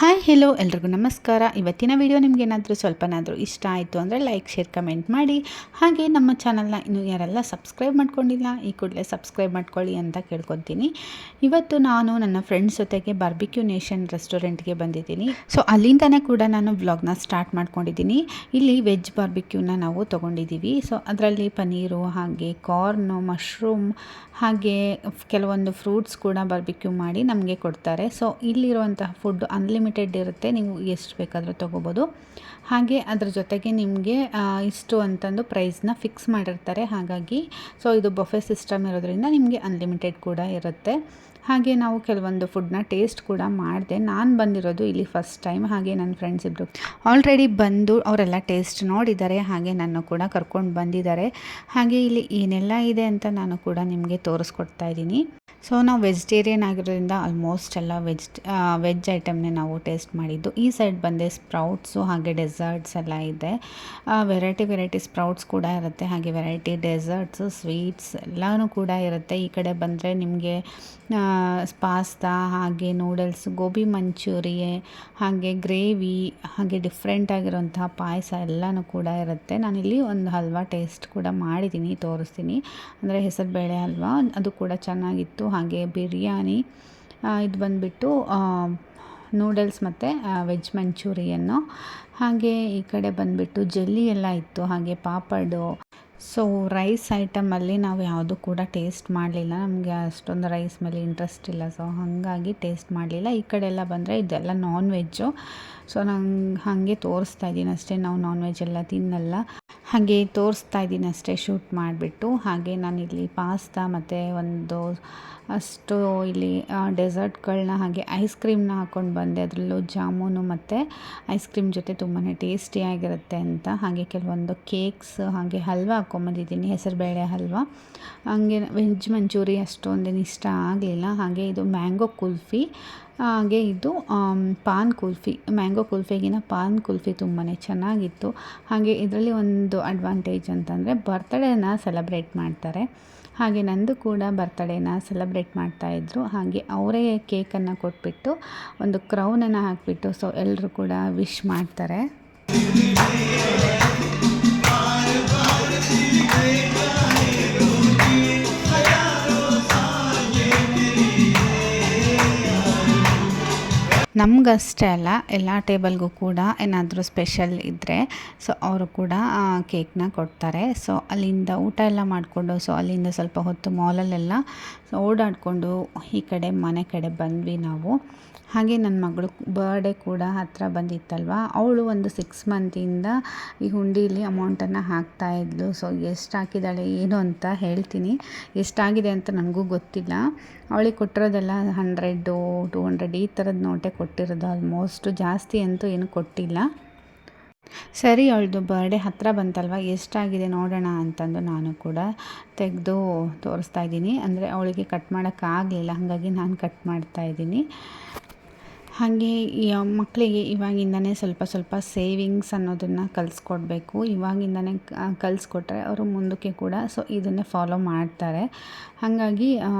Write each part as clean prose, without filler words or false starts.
Hi hello ಎಲ್ರಿಗೂ ನಮಸ್ಕಾರ. ಇವತ್ತಿನ ವಿಡಿಯೋ ನಿಮಗೇನಾದರೂ ಸ್ವಲ್ಪನಾದರೂ ಇಷ್ಟ ಆಯಿತು ಅಂದರೆ ಲೈಕ್ ಶೇರ್ ಕಮೆಂಟ್ ಮಾಡಿ. ಹಾಗೆ ನಮ್ಮ ಚಾನಲ್ನ ಇನ್ನೂ ಯಾರೆಲ್ಲ ಸಬ್ಸ್ಕ್ರೈಬ್ ಮಾಡ್ಕೊಂಡಿಲ್ಲ ಈ ಕೂಡಲೇ ಸಬ್ಸ್ಕ್ರೈಬ್ ಮಾಡ್ಕೊಳ್ಳಿ ಅಂತ ಕೇಳ್ಕೊತೀನಿ. ಇವತ್ತು ನಾನು ನನ್ನ ಫ್ರೆಂಡ್ಸ್ ಜೊತೆಗೆ ಬಾರ್ಬಿಕ್ಯೂ ನೇಷನ್ ರೆಸ್ಟೋರೆಂಟ್ಗೆ ಬಂದಿದ್ದೀನಿ. ಸೊ ಅಲ್ಲಿಂದನೇ ಕೂಡ ನಾನು ವ್ಲಾಗ್ನ ಸ್ಟಾರ್ಟ್ ಮಾಡ್ಕೊಂಡಿದ್ದೀನಿ. ಇಲ್ಲಿ ವೆಜ್ ಬಾರ್ಬಿಕ್ಯೂನ ನಾವು ತೊಗೊಂಡಿದ್ದೀವಿ. ಸೊ ಅದರಲ್ಲಿ ಪನ್ನೀರು ಹಾಗೆ ಕಾರ್ನು ಮಶ್ರೂಮ್ ಹಾಗೆ ಕೆಲವೊಂದು ಫ್ರೂಟ್ಸ್ ಕೂಡ ಬಾರ್ಬಿಕ್ಯೂ ಮಾಡಿ ನಮಗೆ ಕೊಡ್ತಾರೆ. ಸೊ ಇಲ್ಲಿರುವಂತಹ ಫುಡ್ ಅನ್ಲಿಮಿಟೆಡ್ ಇರುತ್ತೆ, ನೀವು ಎಷ್ಟು ಬೇಕಾದರೂ ತೊಗೋಬೋದು. ಹಾಗೆ ಅದ್ರ ಜೊತೆಗೆ ನಿಮಗೆ ಇಷ್ಟು ಅಂತಂದು ಪ್ರೈಸ್ನ ಫಿಕ್ಸ್ ಮಾಡಿರ್ತಾರೆ. ಹಾಗಾಗಿ ಸೊ ಇದು ಬಫೆ ಸಿಸ್ಟಮ್ ಇರೋದ್ರಿಂದ ನಿಮಗೆ ಅನ್ಲಿಮಿಟೆಡ್ ಕೂಡ ಇರುತ್ತೆ. ಹಾಗೆ ನಾವು ಕೆಲವೊಂದು ಫುಡ್ನ ಟೇಸ್ಟ್ ಕೂಡ ಮಾಡಿದೆ. ನಾನು ಬಂದಿರೋದು ಇಲ್ಲಿ ಫಸ್ಟ್ ಟೈಮ್. ಹಾಗೆ ನನ್ನ ಫ್ರೆಂಡ್ಸ್ ಇಬ್ಬರು ಆಲ್ರೆಡಿ ಬಂದು ಅವರೆಲ್ಲ ಟೇಸ್ಟ್ ನೋಡಿದ್ದಾರೆ. ಹಾಗೆ ನನ್ನ ಕೂಡ ಕರ್ಕೊಂಡು ಬಂದಿದ್ದಾರೆ. ಹಾಗೆ ಇಲ್ಲಿ ಏನೆಲ್ಲ ಇದೆ ಅಂತ ನಾನು ಕೂಡ ನಿಮಗೆ ತೋರಿಸ್ಕೊಡ್ತಾ ಇದ್ದೀನಿ. ಸೊ ನಾವು ವೆಜಿಟೇರಿಯನ್ ಆಗಿರೋದ್ರಿಂದ ಆಲ್ಮೋಸ್ಟ್ ಎಲ್ಲ ವೆಜ್ ಐಟಮ್ನೇ ನಾವು ಟೇಸ್ಟ್ ಮಾಡಿದ್ದು. ಈ ಸೈಡ್ ಬಂದೆ ಸ್ಪ್ರೌಟ್ಸು ಹಾಗೆ ಡೆಸರ್ಟ್ಸ್ ಎಲ್ಲ ಇದೆ. ವೆರೈಟಿ ಸ್ಪ್ರೌಟ್ಸ್ ಕೂಡ ಇರುತ್ತೆ, ಹಾಗೆ ವೆರೈಟಿ ಡೆಸರ್ಟ್ಸು ಸ್ವೀಟ್ಸ್ ಎಲ್ಲನೂ ಕೂಡ ಇರುತ್ತೆ. ಈ ಕಡೆ ಬಂದರೆ ನಿಮಗೆ ಪಾಸ್ತಾ ಹಾಗೆ ನೂಡಲ್ಸ್, ಗೋಬಿ ಮಂಚೂರಿಯೆ ಹಾಗೆ ಗ್ರೇವಿ ಹಾಗೆ ಡಿಫ್ರೆಂಟ್ ಆಗಿರೋಂತಹ ಪಾಯಸ ಎಲ್ಲನೂ ಕೂಡ ಇರುತ್ತೆ. ನಾನಿಲ್ಲಿ ಒಂದು ಹಲ್ವಾ ಟೇಸ್ಟ್ ಕೂಡ ಮಾಡಿದ್ದೀನಿ, ತೋರಿಸ್ತೀನಿ. ಅಂದರೆ ಹೆಸರುಬೇಳೆ ಹಲ್ವಾ, ಅದು ಕೂಡ ಚೆನ್ನಾಗಿತ್ತು. ಹಾಗೆ ಬಿರಿಯಾನಿ, ಇದು ಬಂದುಬಿಟ್ಟು ನೂಡಲ್ಸ್ ಮತ್ತು ವೆಜ್ ಮಂಚೂರಿಯನ್ನು. ಹಾಗೆ ಈ ಕಡೆ ಬಂದುಬಿಟ್ಟು ಜೆಲ್ಲಿ ಎಲ್ಲ ಇತ್ತು, ಹಾಗೆ ಪಾಪಡು. ಸೊ ರೈಸ್ ಐಟಮಲ್ಲಿ ನಾವು ಯಾವುದು ಕೂಡ ಟೇಸ್ಟ್ ಮಾಡಲಿಲ್ಲ, ನಮಗೆ ಅಷ್ಟೊಂದು ರೈಸ್ ಮೇಲೆ ಇಂಟ್ರೆಸ್ಟ್ ಇಲ್ಲ. ಸೊ ಹಾಗಾಗಿ ಟೇಸ್ಟ್ ಮಾಡಲಿಲ್ಲ. ಈ ಕಡೆ ಎಲ್ಲ ಬಂದರೆ ಇದೆಲ್ಲ ನಾನ್ ವೆಜ್ಜು. ಸೊ ನಂಗೆ ಹಾಗೆ ತೋರಿಸ್ತಾ ಇದ್ದೀನಿ ಅಷ್ಟೇ, ನಾವು ನಾನ್ ವೆಜ್ ಎಲ್ಲ ತಿನ್ನಲ್ಲ. ಹಾಗೆ ತೋರಿಸ್ತಾ ಇದ್ದೀನಿ ಅಷ್ಟೇ ಶೂಟ್ ಮಾಡಿಬಿಟ್ಟು. ಹಾಗೆ ನಾನಿಲ್ಲಿ ಪಾಸ್ತಾ ಮತ್ತು ಒಂದು ಅಷ್ಟು ಇಲ್ಲಿ ಡೆಸರ್ಟ್ಗಳನ್ನ ಹಾಗೆ ಐಸ್ ಕ್ರೀಮ್ನ ಹಾಕ್ಕೊಂಡು ಬಂದೆ. ಅದರಲ್ಲೂ ಜಾಮೂನು ಮತ್ತು ಐಸ್ ಕ್ರೀಮ್ ಜೊತೆ ತುಂಬಾ ಟೇಸ್ಟಿಯಾಗಿರುತ್ತೆ ಅಂತ. ಹಾಗೆ ಕೆಲವೊಂದು ಕೇಕ್ಸ್ ಹಾಗೆ ಹಲ್ವಾ ಹಾಕ್ಕೊಂಬಂದಿದ್ದೀನಿ, ಹೆಸರುಬೇಳೆ ಹಲ್ವಾ. ಹಾಗೆ ವೆಜ್ ಮಂಚೂರಿ ಅಷ್ಟೊಂದೇನು ಇಷ್ಟ ಆಗಲಿಲ್ಲ. ಹಾಗೆ ಇದು ಮ್ಯಾಂಗೋ ಕುಲ್ಫಿ, ಹಾಗೆ ಇದು ಪಾನ್ ಕುಲ್ಫಿ. ಮ್ಯಾಂಗೋ ಕುಲ್ಫಿಗಿನ ಪಾನ್ ಕುಲ್ಫಿ ತುಂಬಾ ಚೆನ್ನಾಗಿತ್ತು. ಹಾಗೆ ಇದರಲ್ಲಿ ಒಂದು ಅಡ್ವಾಂಟೇಜ್ ಅಂತಂದರೆ ಬರ್ತ್ಡೇನ ಸೆಲೆಬ್ರೇಟ್ ಮಾಡ್ತಾರೆ. ಹಾಗೆ ನಂದು ಕೂಡ ಬರ್ತ್ಡೇನ ಸೆಲೆಬ್ರೇಟ್ ಮಾಡ್ತಾಯಿದ್ರು. ಹಾಗೆ ಅವರೇ ಕೇಕನ್ನು ಕೊಟ್ಬಿಟ್ಟು ಒಂದು ಕ್ರೌನನ್ನು ಹಾಕಿಬಿಟ್ಟು ಸೊ ಎಲ್ಲರೂ ಕೂಡ ವಿಶ್ ಮಾಡ್ತಾರೆ. ನಮಗಷ್ಟೇ ಅಲ್ಲ, ಎಲ್ಲ ಟೇಬಲ್ಗೂ ಕೂಡ ಏನಾದರೂ ಸ್ಪೆಷಲ್ ಇದ್ದರೆ ಸೊ ಅವರು ಕೂಡ ಕೇಕ್ನ ಕೊಡ್ತಾರೆ. ಸೊ ಅಲ್ಲಿಂದ ಊಟ ಎಲ್ಲ ಮಾಡಿಕೊಂಡು ಸೊ ಅಲ್ಲಿಂದ ಸ್ವಲ್ಪ ಹೊತ್ತು ಮಾಲಲ್ಲೆಲ್ಲ ಓಡಾಡಿಕೊಂಡು ಈ ಕಡೆ ಮನೆ ಕಡೆ ಬಂದ್ವಿ ನಾವು. ಹಾಗೆ ನನ್ನ ಮಗಳು ಬರ್ಡೇ ಕೂಡ ಹತ್ತಿರ ಬಂದಿತ್ತಲ್ವ, ಅವಳು ಒಂದು 6 ಮಂತಿಂದ ಈ ಹುಂಡೀಲಿ ಅಮೌಂಟನ್ನು ಹಾಕ್ತಾಯಿದ್ಲು. ಸೊ ಎಷ್ಟು ಹಾಕಿದ್ದಾಳೆ ಏನು ಅಂತ ಹೇಳ್ತೀನಿ, ಎಷ್ಟಾಗಿದೆ ಅಂತ ನನಗೂ ಗೊತ್ತಿಲ್ಲ. ಅವಳಿಗೆ ಕೊಟ್ಟಿರೋದೆಲ್ಲ 100 200 ಈ ಥರದ ನೋಟೇ ಕೊಟ್ಟಿರೋದು. ಆಲ್ಮೋಸ್ಟ್ ಜಾಸ್ತಿ ಅಂತೂ ಏನು ಕೊಟ್ಟಿಲ್ಲ. ಸರಿ, ಅವಳದು ಬರ್ಡೇ ಹತ್ತಿರ ಬಂತಲ್ವ, ಎಷ್ಟಾಗಿದೆ ನೋಡೋಣ ಅಂತಂದು ನಾನು ಕೂಡ ತೆಗೆದು ತೋರಿಸ್ತಾ ಇದ್ದೀನಿ. ಅಂದರೆ ಅವಳಿಗೆ ಕಟ್ ಮಾಡೋಕ್ಕಾಗಲಿಲ್ಲ, ಹಾಗಾಗಿ ನಾನು ಕಟ್ ಮಾಡ್ತಾಯಿದ್ದೀನಿ. ಹಾಗೆ ಈ ಮಕ್ಕಳಿಗೆ ಇವಾಗಿಂದನೇ ಸ್ವಲ್ಪ ಸೇವಿಂಗ್ಸ್ ಅನ್ನೋದನ್ನು ಕಲಿಸ್ಕೊಡ್ಬೇಕು. ಇವಾಗಿಂದನೇ ಕಲಿಸ್ಕೊಟ್ರೆ ಅವರು ಮುಂದಕ್ಕೆ ಕೂಡ ಸೊ ಇದನ್ನೇ ಫಾಲೋ ಮಾಡ್ತಾರೆ. ಹಾಗಾಗಿ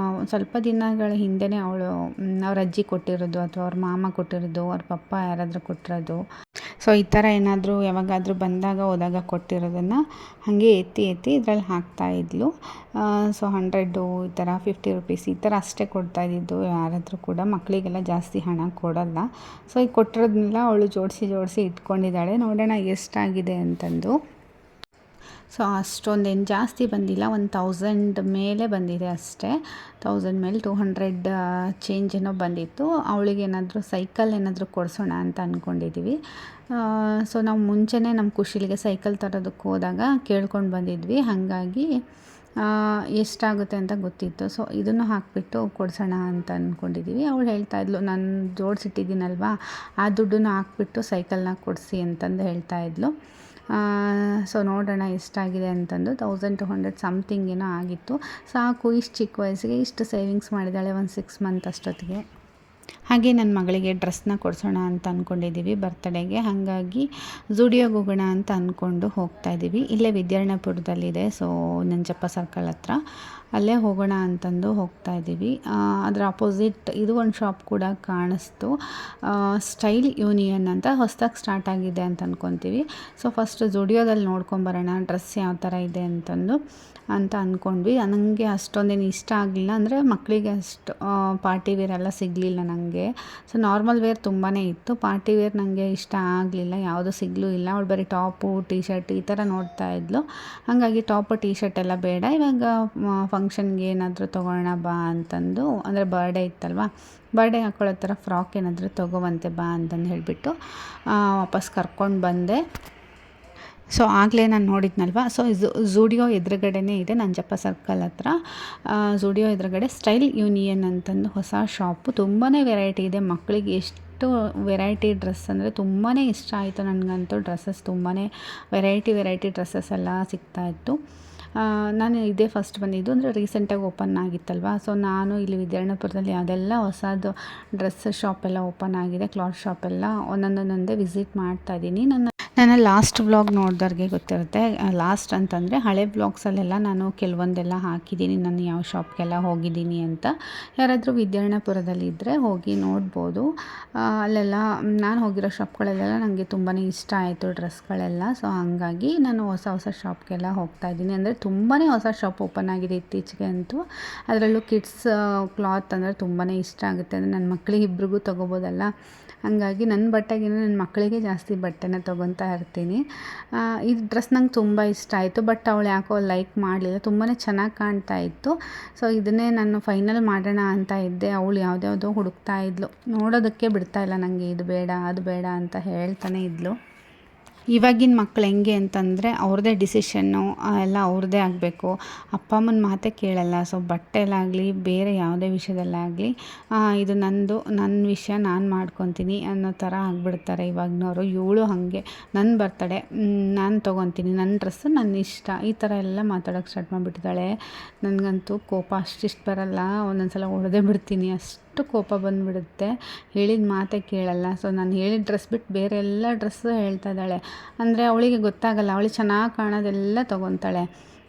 ಸ್ವಲ್ಪ ದಿನಗಳ ಹಿಂದೆಯೇ ಅವ್ರ ಅಜ್ಜಿ ಕೊಟ್ಟಿರೋದು ಅಥವಾ ಅವ್ರ ಮಾಮ ಕೊಟ್ಟಿರೋದು, ಅವ್ರ ಪಪ್ಪ ಯಾರಾದರೂ ಕೊಟ್ಟಿರೋದು, ಸೊ ಈ ಥರ ಏನಾದರೂ ಯಾವಾಗಾದರೂ ಬಂದಾಗ ಹೋದಾಗ ಕೊಟ್ಟಿರೋದನ್ನು ಹಾಗೆ ಎತ್ತಿ ಇದರಲ್ಲಿ ಹಾಕ್ತಾಯಿದ್ಲು. ಸೊ 100 ಈ ಥರ 50 ರೂಪೀಸ್ ಈ ಥರ ಅಷ್ಟೇ ಕೊಡ್ತಾಯಿದ್ದು ಯಾರಾದರೂ ಕೂಡ. ಮಕ್ಕಳಿಗೆಲ್ಲ ಜಾಸ್ತಿ ಹಣ ಕೊಡಲ್ಲ. ಸೊ ಈಗ ಕೊಟ್ಟಿರೋದನ್ನೆಲ್ಲ ಅವಳು ಜೋಡಿಸಿ ಇಟ್ಕೊಂಡಿದ್ದಾಳೆ. ನೋಡೋಣ ಎಷ್ಟಾಗಿದೆ ಅಂತಂದು. ಸೊ ಅಷ್ಟೊಂದೇನು ಜಾಸ್ತಿ ಬಂದಿಲ್ಲ, 1000 ಮೇಲೆ ಬಂದಿದೆ ಅಷ್ಟೇ. 1000 ಮೇಲೆ 200 ಚೇಂಜ್ ಏನೋ ಬಂದಿತ್ತು. ಅವಳಿಗೆ ಏನಾದರೂ ಸೈಕಲ್ ಏನಾದರೂ ಕೊಡಿಸೋಣ ಅಂತ ಅಂದ್ಕೊಂಡಿದ್ದೀವಿ. ಸೊ ನಾವು ಮುಂಚೆನೇ ನಮ್ಮ ಖುಷಿಲಿಗೆ ಸೈಕಲ್ ತರೋದಕ್ಕೆ ಹೋದಾಗ ಕೇಳ್ಕೊಂಡು ಬಂದಿದ್ವಿ. ಹಾಗಾಗಿ ಎಷ್ಟಾಗುತ್ತೆ ಅಂತ ಗೊತ್ತಿತ್ತು. ಸೊ ಇದನ್ನು ಹಾಕಿಬಿಟ್ಟು ಕೊಡಿಸೋಣ ಅಂತ ಅಂದ್ಕೊಂಡಿದ್ದೀವಿ. ಅವಳು ಹೇಳ್ತಾಯಿದ್ಲು, ನಾನು ಜೋಡಿಸಿಟ್ಟಿದ್ದೀನಲ್ವ ಆ ದುಡ್ಡನ್ನು ಹಾಕ್ಬಿಟ್ಟು ಸೈಕಲ್ನ ಕೊಡಿಸಿ ಅಂತಂದು ಹೇಳ್ತಾಯಿದ್ಲು. ಸೊ ನೋಡೋಣ ಎಷ್ಟಾಗಿದೆ ಅಂತಂದು 1200 ಸಮಥಿಂಗ್ ಏನೋ ಆಗಿತ್ತು. ಸಾಕು, ಇಷ್ಟು ಚಿಕ್ಕ ವಯಸ್ಸಿಗೆ ಇಷ್ಟು ಸೇವಿಂಗ್ಸ್ ಮಾಡಿದ್ದಾಳೆ ಒಂದು 6 ಮಂತ್ ಅಷ್ಟೊತ್ತಿಗೆ. ಹಾಗೆ ನನ್ನ ಮಗಳಿಗೆ ಡ್ರೆಸ್ನ ಕೊಡಿಸೋಣ ಅಂತ ಅಂದ್ಕೊಂಡಿದ್ದೀವಿ ಬರ್ತ್ಡೇಗೆ. ಹಾಗಾಗಿ ಝುಡಿಯೋಗೆ ಹೋಗೋಣ ಅಂತ ಅಂದ್ಕೊಂಡು ಹೋಗ್ತಾಯಿದ್ದೀವಿ. ಇಲ್ಲೇ ವಿದ್ಯಾರಣ್ಯಪುರದಲ್ಲಿದೆ, ಸೊ ನಂಜಪ್ಪ ಸರ್ಕಲ್ ಹತ್ರ. ಅಲ್ಲೇ ಹೋಗೋಣ ಅಂತಂದು ಹೋಗ್ತಾಯಿದ್ದೀವಿ. ಅದರ ಅಪೋಸಿಟ್ ಇದು ಒಂದು ಶಾಪ್ ಕೂಡ ಕಾಣಿಸ್ತು, ಸ್ಟೈಲ್ ಯೂನಿಯನ್ ಅಂತ ಹೊಸದಾಗಿ ಸ್ಟಾರ್ಟ್ ಆಗಿದೆ ಅಂತ ಅಂದ್ಕೊತೀವಿ. ಸೊ ಫಸ್ಟ್ ಝುಡಿಯೋದಲ್ಲಿ ನೋಡ್ಕೊಂಬರೋಣ ಡ್ರೆಸ್ ಯಾವ ಥರ ಇದೆ ಅಂತ ಅಂದ್ಕೊಂಡ್ವಿ. ನನಗೆ ಅಷ್ಟೊಂದೇನು ಇಷ್ಟ ಆಗಲಿಲ್ಲ, ಅಂದರೆ ಮಕ್ಕಳಿಗೆ ಅಷ್ಟು ಪಾರ್ಟಿ ವೇರ್ ಎಲ್ಲ ಸಿಗಲಿಲ್ಲ ನನಗೆ. ಸೊ ನಾರ್ಮಲ್ ವೇರ್ ತುಂಬಾ ಇತ್ತು, ಪಾರ್ಟಿ ವೇರ್ ನನಗೆ ಇಷ್ಟ ಆಗಲಿಲ್ಲ, ಯಾವುದೂ ಸಿಗಲೂ ಇಲ್ಲ. ಅವಳು ಬರೀ ಟಾಪು ಟೀ ಶರ್ಟ್ ಈ ಥರ ನೋಡ್ತಾ ಇದ್ಲು. ಹಾಗಾಗಿ ಟಾಪು ಟೀ ಶರ್ಟ್ ಎಲ್ಲ ಬೇಡ, ಇವಾಗ ಫಂಕ್ಷನ್ಗೆ ಏನಾದರೂ ತೊಗೊಳ್ಳೋಣ ಬಾ ಅಂತಂದು, ಅಂದರೆ ಬರ್ಡೇ ಇತ್ತಲ್ವ, ಬರ್ಡೇ ಹಾಕೊಳ್ಳೋ ಥರ ಫ್ರಾಕ್ ಏನಾದರೂ ತೊಗೊವಂತೆ ಬಾ ಅಂತಂದು ಹೇಳಿಬಿಟ್ಟು ವಾಪಸ್ ಕರ್ಕೊಂಡು ಬಂದೆ. ಸೊ ಆಗಲೇ ನಾನು ನೋಡಿದ್ನಲ್ವ, ಸೊ ಝುಡಿಯೋ ಎದುರುಗಡೆನೇ ಇದೆ ನಂಜಪ್ಪ ಸರ್ಕಲ್ ಹತ್ರ. ಝುಡಿಯೋ ಎದುರುಗಡೆ ಸ್ಟೈಲ್ ಯೂನಿಯನ್ ಅಂತಂದು ಹೊಸ ಶಾಪು, ತುಂಬಾ ವೆರೈಟಿ ಇದೆ. ಮಕ್ಕಳಿಗೆ ಎಷ್ಟು ವೆರೈಟಿ ಡ್ರೆಸ್ ಅಂದರೆ ತುಂಬಾ ಇಷ್ಟ ಆಯಿತು ನನಗಂತೂ. ಡ್ರೆಸ್ಸಸ್ ತುಂಬಾ ವೆರೈಟಿ ಡ್ರೆಸ್ಸಸ್ ಎಲ್ಲ ಸಿಗ್ತಾಯಿತ್ತು. ನಾನು ಇದೇ ಫಸ್ಟ್ ಬಂದಿದ್ದು, ಅಂದರೆ ರೀಸೆಂಟಾಗಿ ಓಪನ್ ಆಗಿತ್ತಲ್ವ. ಸೊ ನಾನು ಇಲ್ಲಿ ವಿದ್ಯಾರಣ್ಯಪುರದಲ್ಲಿ ಅದೆಲ್ಲ ಹೊಸದು ಡ್ರೆಸ್ ಶಾಪೆಲ್ಲ ಓಪನ್ ಆಗಿದೆ, ಕ್ಲಾತ್ ಶಾಪೆಲ್ಲ ಒಂದೊಂದೇ ವಿಸಿಟ್ ಮಾಡ್ತಾಯಿದ್ದೀನಿ. ನನ್ನ ಲಾಸ್ಟ್ ವ್ಲಾಗ್ ನೋಡಿದವ್ರಿಗೆ ಗೊತ್ತಿರುತ್ತೆ. ಲಾಸ್ಟ್ ಅಂತಂದರೆ ಹಳೆ ವ್ಲಾಗ್ಸಲ್ಲೆಲ್ಲ ನಾನು ಕೆಲವೊಂದೆಲ್ಲ ಹಾಕಿದ್ದೀನಿ, ನಾನು ಯಾವ ಶಾಪ್ಗೆಲ್ಲ ಹೋಗಿದ್ದೀನಿ ಅಂತ. ಯಾರಾದರೂ ವಿದ್ಯಾರಣ್ಯಪುರದಲ್ಲಿ ಇದ್ದರೆ ಹೋಗಿ ನೋಡ್ಬೋದು. ಅಲ್ಲೆಲ್ಲ ನಾನು ಹೋಗಿರೋ ಶಾಪ್ಗಳಲ್ಲೆಲ್ಲ ನನಗೆ ತುಂಬಾ ಇಷ್ಟ ಆಯಿತು ಡ್ರೆಸ್ಗಳೆಲ್ಲ. ಸೊ ಹಾಗಾಗಿ ನಾನು ಹೊಸ ಶಾಪ್ಗೆಲ್ಲ ಹೋಗ್ತಾಯಿದ್ದೀನಿ. ಅಂದರೆ ತುಂಬಾ ಹೊಸ ಶಾಪ್ ಓಪನ್ ಆಗಿದೆ ಇತ್ತೀಚೆಗೆ ಅಂತೂ. ಅದರಲ್ಲೂ ಕಿಡ್ಸ್ ಕ್ಲಾತ್ ಅಂದರೆ ತುಂಬಾ ಇಷ್ಟ ಆಗುತ್ತೆ. ಅಂದರೆ ನನ್ನ ಮಕ್ಕಳಿಗೆ ಇಬ್ರಿಗೂ ತೊಗೋಬೋದಲ್ಲ, ಹಾಗಾಗಿ ನನ್ನ ಬಟ್ಟೆಗಿಂತ ನನ್ನ ಮಕ್ಕಳಿಗೆ ಜಾಸ್ತಿ ಬಟ್ಟೆನ ತೊಗೊತಾ ಇರ್ತೀನಿ. ಈ ಡ್ರೆಸ್ ನಂಗೆ ತುಂಬ ಇಷ್ಟ ಆಯಿತು, ಬಟ್ ಅವಳು ಯಾಕೋ ಲೈಕ್ ಮಾಡಲಿಲ್ಲ, ತುಂಬಾ ಚೆನ್ನಾಗಿ ಕಾಣ್ತಾ ಇತ್ತು. ಸೊ ಇದನ್ನೇ ನಾನು ಫೈನಲ್ ಮಾಡೋಣ ಅಂತ ಇದ್ದೆ. ಅವಳು ಯಾವುದ್ಯಾವುದೋ ಹುಡುಕ್ತಾ ಇದ್ಲು, ನೋಡೋದಕ್ಕೆ ಬಿಡ್ತಾ ಇಲ್ಲ ನನಗೆ, ಇದು ಬೇಡ ಅದು ಬೇಡ ಅಂತ ಹೇಳ್ತಾನೆ ಇದ್ಲು. ಇವಾಗಿನ ಮಕ್ಳು ಹೆಂಗೆ ಅಂತಂದರೆ ಅವ್ರದ್ದೇ ಡಿಸಿಷನ್ನು ಎಲ್ಲ ಅವ್ರದ್ದೇ ಆಗಬೇಕು, ಅಪ್ಪ ಅಮ್ಮನ ಮಾತೇ ಕೇಳಲ್ಲ. ಸೊ ಬಟ್ಟೆಲಾಗಲಿ ಬೇರೆ ಯಾವುದೇ ವಿಷಯದಲ್ಲಾಗಲಿ ಇದು ನನ್ನ ವಿಷಯ ನಾನು ಮಾಡ್ಕೊತೀನಿ ಅನ್ನೋ ಥರ ಆಗಿಬಿಡ್ತಾರೆ ಇವಾಗಿನವರು. ಇವಳು ಹಾಗೆ, ನನ್ನ ಬರ್ತಡೆ ನಾನು ತೊಗೊತೀನಿ, ನನ್ನ ಡ್ರೆಸ್ಸು ನನ್ನ ಇಷ್ಟ, ಈ ಥರ ಎಲ್ಲ ಮಾತಾಡೋಕ್ಕೆ ಸ್ಟಾರ್ಟ್ ಮಾಡಿಬಿಟ್ಟಿದ್ದಾಳೆ. ನನಗಂತೂ ಕೋಪ ಅಷ್ಟಿಷ್ಟು ಬರಲ್ಲ, ಒಂದೊಂದು ಸಲ ಹೊಡೆದೇ ಬಿಡ್ತೀನಿ, ಅಷ್ಟು ಕೋಪ ಬಂದುಬಿಡುತ್ತೆ. ಹೇಳಿದ ಮಾತೇ ಕೇಳಲ್ಲ. ಸೊ ನಾನು ಹೇಳಿದ ಡ್ರೆಸ್ ಬಿಟ್ಟು ಬೇರೆ ಎಲ್ಲ ಡ್ರೆಸ್ಸು ಹೇಳ್ತಾ ಇದ್ದಾಳೆ. ಅಂದರೆ ಅವಳಿಗೆ ಗೊತ್ತಾಗಲ್ಲ, ಅವಳಿಗೆ ಚೆನ್ನಾಗಿ ಕಾಣೋದೆಲ್ಲ ತೊಗೊತಾಳೆ.